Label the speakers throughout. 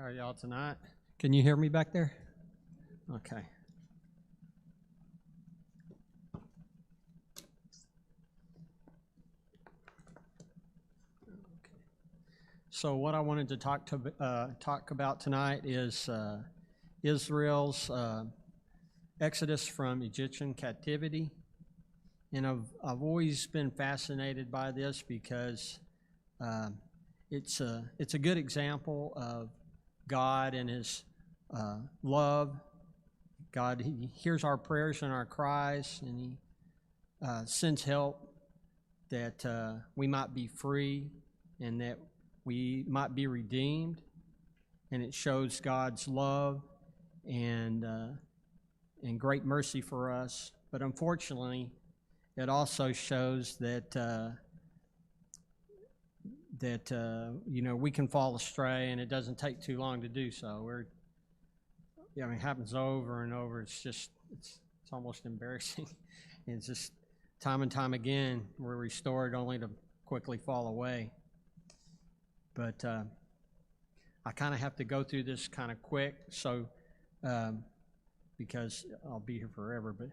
Speaker 1: How are y'all tonight? Can you hear me back there? Okay. So what I wanted to talk about tonight is Israel's exodus from Egyptian captivity, and I've always been fascinated by this because it's a good example of God and His love. God, He hears our prayers and our cries, and He sends help that we might be free and that we might be redeemed. And it shows God's love and great mercy for us. But unfortunately, it also shows that we can fall astray, and it doesn't take too long to do so. It happens over and over. It's almost embarrassing. It's just time and time again we're restored only to quickly fall away. But I kind of have to go through this kind of quick, so because I'll be here forever. But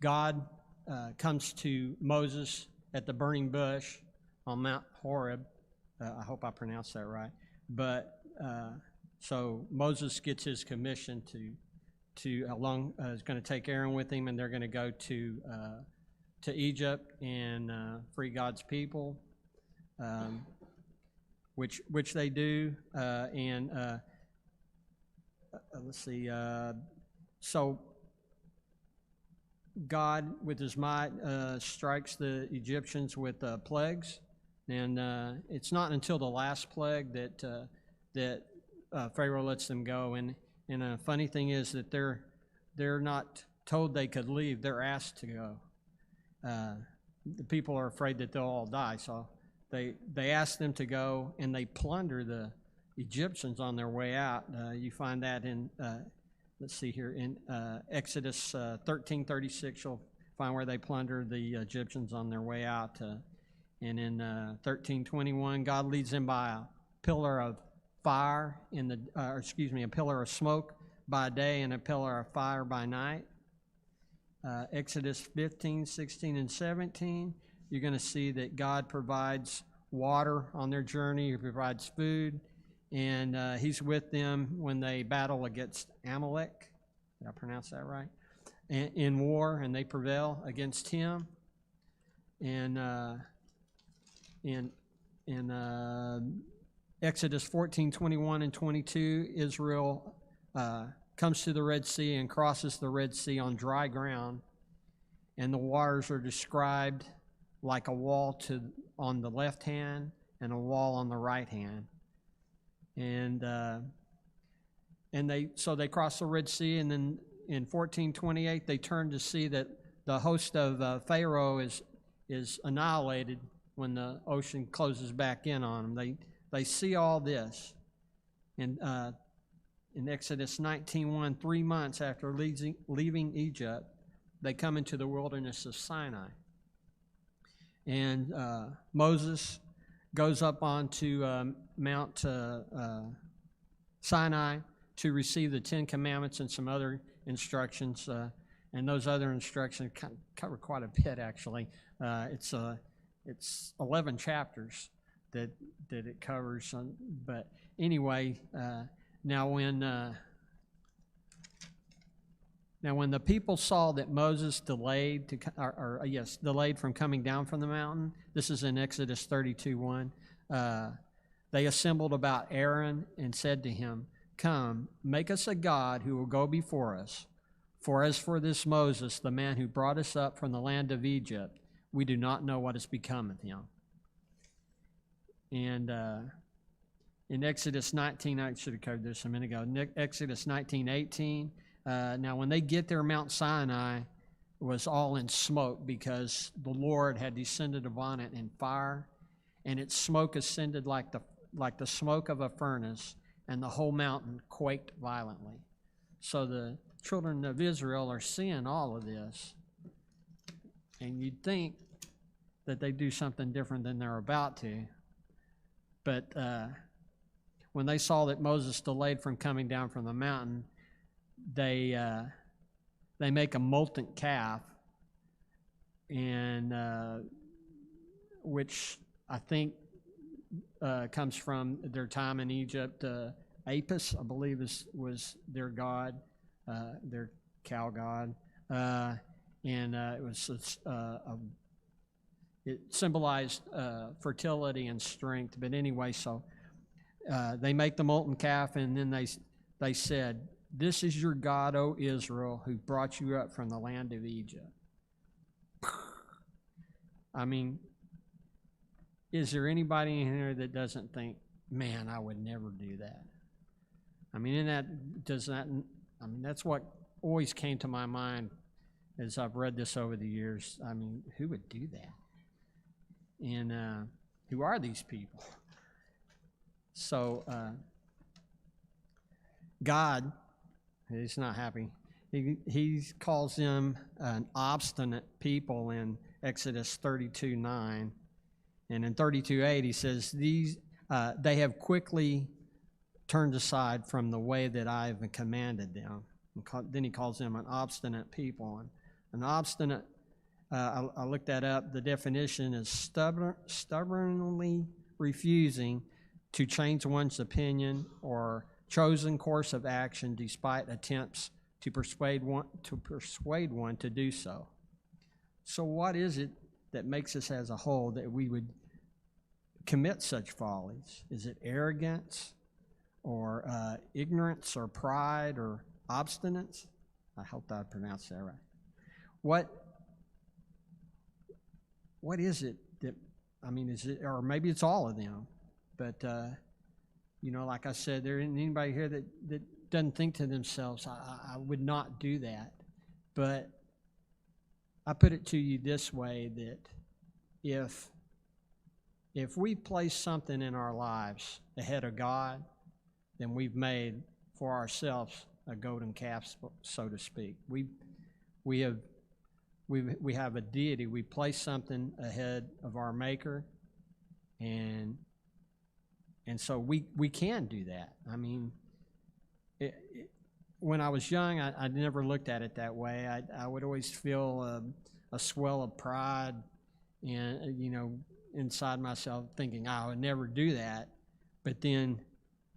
Speaker 1: God comes to Moses at the burning bush on Mount Horeb. I hope I pronounced that right. But so Moses gets his commission is going to take Aaron with him, and they're going to go to Egypt and free God's people, which they do. Let's see. So God, with His might, strikes the Egyptians with plagues, and it's not until the last plague that Pharaoh lets them go. And a funny thing is that they're not told they could leave; they're asked to go. The people are afraid that they'll all die, so they ask them to go, and they plunder the Egyptians on their way out. You find that in let's see here in Exodus 13:36. You'll find where they plunder the Egyptians on their way out. And in 13:21, God leads them by a pillar of fire a pillar of smoke by day and a pillar of fire by night. Exodus 15, 16, and 17, you're going to see that God provides water on their journey. He provides food, and He's with them when they battle against Amalek. Did I pronounce that right? In war, and they prevail against him. And in Exodus 14, 21, and 22, Israel comes to the Red Sea and crosses the Red Sea on dry ground, and the waters are described like a wall on the left hand and a wall on the right hand. And they cross the Red Sea, and then in 14:28 they turn to see that the host of Pharaoh is annihilated when the ocean closes back in on them. They see all this, and in Exodus 19:1, 3 months after leaving Egypt, they come into the wilderness of Sinai. And Moses goes up onto Mount Sinai to receive the 10 Commandments and some other instructions. And those other instructions cover quite a bit, actually. It's 11 chapters that it covers. But anyway, now when the people saw that Moses delayed from coming down from the mountain, this is in Exodus 32:1, they assembled about Aaron and said to him, "Come, make us a god who will go before us. For as for this Moses, the man who brought us up from the land of Egypt, we do not know what has become of him." And in Exodus 19, I should have covered this a minute ago. Exodus 19:18. Now, when they get there, Mount Sinai was all in smoke because the Lord had descended upon it in fire, and its smoke ascended like the smoke of a furnace, and the whole mountain quaked violently. So the children of Israel are seeing all of this, and you'd think that they do something different than they're about to. But when they saw that Moses delayed from coming down from the mountain, they make a molten calf, and which I think comes from their time in Egypt. Apis, I believe, was their god, their cow god, and it symbolized fertility and strength. But anyway, so they make the molten calf, and then they said, "This is your God, O Israel, who brought you up from the land of Egypt." I mean, is there anybody in here that doesn't think, "Man, I would never do that"? I mean, that's what always came to my mind as I've read this over the years. I mean, who would do that? And who are these people? So God, he's not happy. He calls them an obstinate people in Exodus 32:9. And in 32:8, he says, they have quickly turned aside from the way that I have commanded them. And then he calls them an obstinate people. And an obstinate, I looked that up, the definition is stubbornly refusing to change one's opinion or chosen course of action despite attempts to persuade one to do so. So what is it that makes us as a whole that we would commit such follies? Is it arrogance or ignorance or pride or obstinance? I hope I pronounced that right. What is it that, I mean, is it, or maybe it's all of them, but like I said, there isn't anybody here that doesn't think to themselves, I would not do that. But I put it to you this way, that if we place something in our lives ahead of God, then we've made for ourselves a golden calf, so to speak. We have a deity. We place something ahead of our Maker, and so we can do that. I mean, when I was young, I never looked at it that way. I would always feel a swell of pride, and inside myself, thinking I would never do that. But then,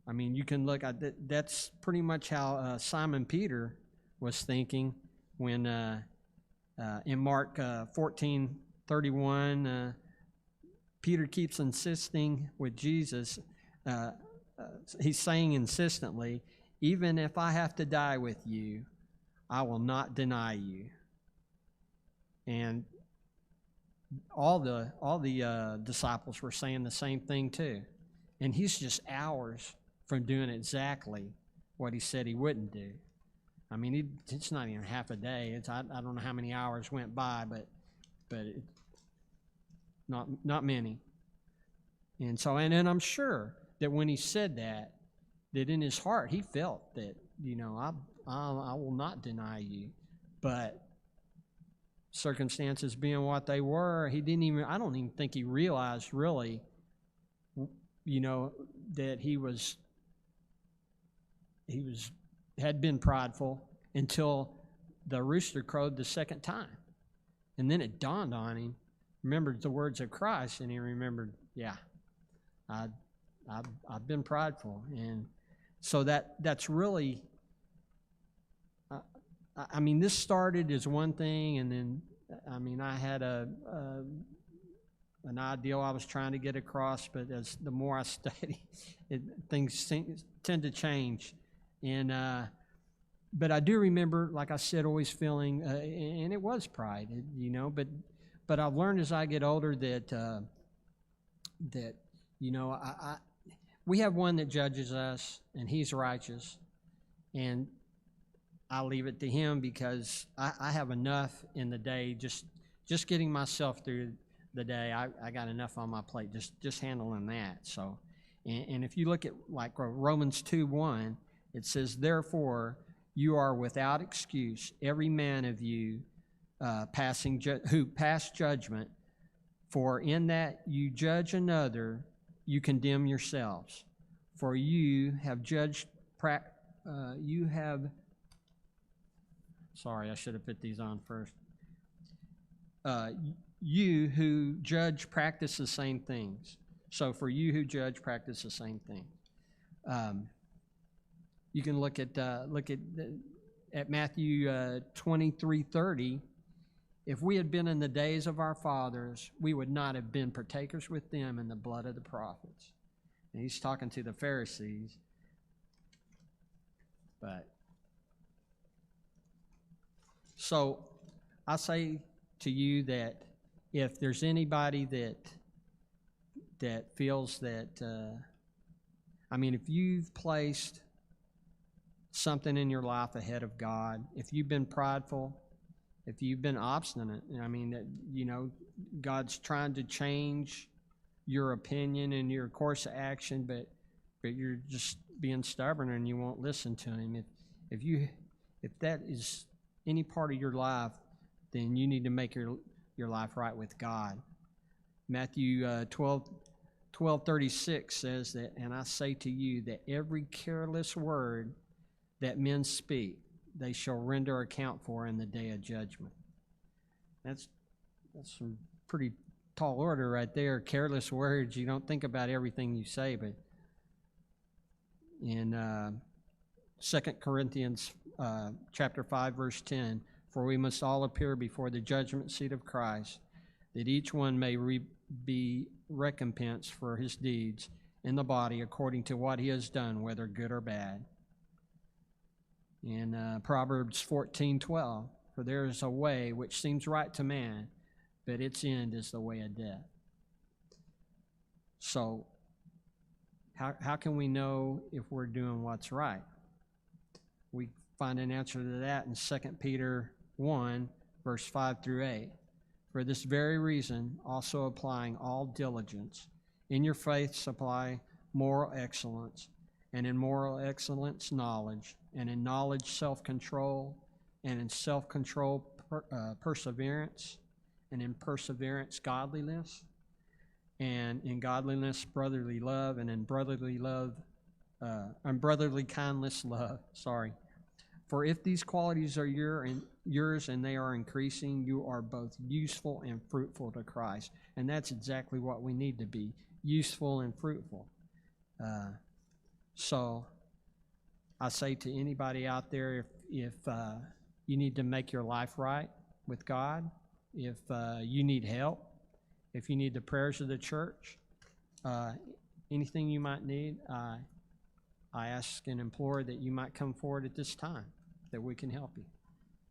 Speaker 1: I mean, you can look at that. That's pretty much how Simon Peter was thinking when in Mark 14:31, Peter keeps insisting with Jesus. He's saying insistently, "Even if I have to die with you, I will not deny you." And all the disciples were saying the same thing too. And he's just hours from doing exactly what he said he wouldn't do. I mean, it's not even half a day. I don't know how many hours went by, but not many. And so, and I'm sure that when he said that in his heart he felt that, I will not deny you. But circumstances being what they were, I don't even think he realized really, that he had been prideful until the rooster crowed the second time. And then it dawned on him, remembered the words of Christ, and he remembered, yeah, I've been prideful. And so that's really, this started as one thing, and then, I had an ideal I was trying to get across, but as the more I study, things tend to change. And but I do remember, like I said, always feeling, and it was pride, but I've learned as I get older that we have one that judges us, and he's righteous, and I leave it to him because I have enough in the day, just getting myself through the day. I got enough on my plate, just handling that. So, and if you look at like Romans 2:1, it says, "Therefore you are without excuse, every man of you who pass judgment, for in that you judge another, you condemn yourselves. For you have judged, you have, sorry, I should have put these on first. You who judge practice the same things. So for you who judge practice the same thing. You can look at Matthew 23:30. If we had been in the days of our fathers, we would not have been partakers with them in the blood of the prophets. And he's talking to the Pharisees. But so I say to you that if there's anybody that feels that, if you've placed something in your life ahead of God, if you've been prideful, if you've been obstinate, God's trying to change your opinion and your course of action, but you're just being stubborn and you won't listen to him. If that is any part of your life, then you need to make your life right with God. Matthew 12:36 says that, and I say to you that every careless word that men speak, they shall render account for in the day of judgment. That's some pretty tall order right there. Careless words. You don't think about everything you say, but in 2 Corinthians chapter 5, verse 10, for we must all appear before the judgment seat of Christ, that each one may be recompensed for his deeds in the body according to what he has done, whether good or bad. In Proverbs 14:12, for there is a way which seems right to man, but its end is the way of death. So, how can we know if we're doing what's right? We find an answer to that in 2 Peter 1, verse 5 through 8. For this very reason, also applying all diligence, in your faith supply moral excellence, and in moral excellence knowledge, and in knowledge self-control, and in self-control perseverance, and in perseverance godliness, and in godliness brotherly love, and in brotherly love, brotherly kindness love. For if these qualities are yours and they are increasing, you are both useful and fruitful to Christ. And that's exactly what we need to be, useful and fruitful. So I say to anybody out there, if you need to make your life right with God, if you need help, if you need the prayers of the church, anything you might need, I ask and implore that you might come forward at this time, that we can help you.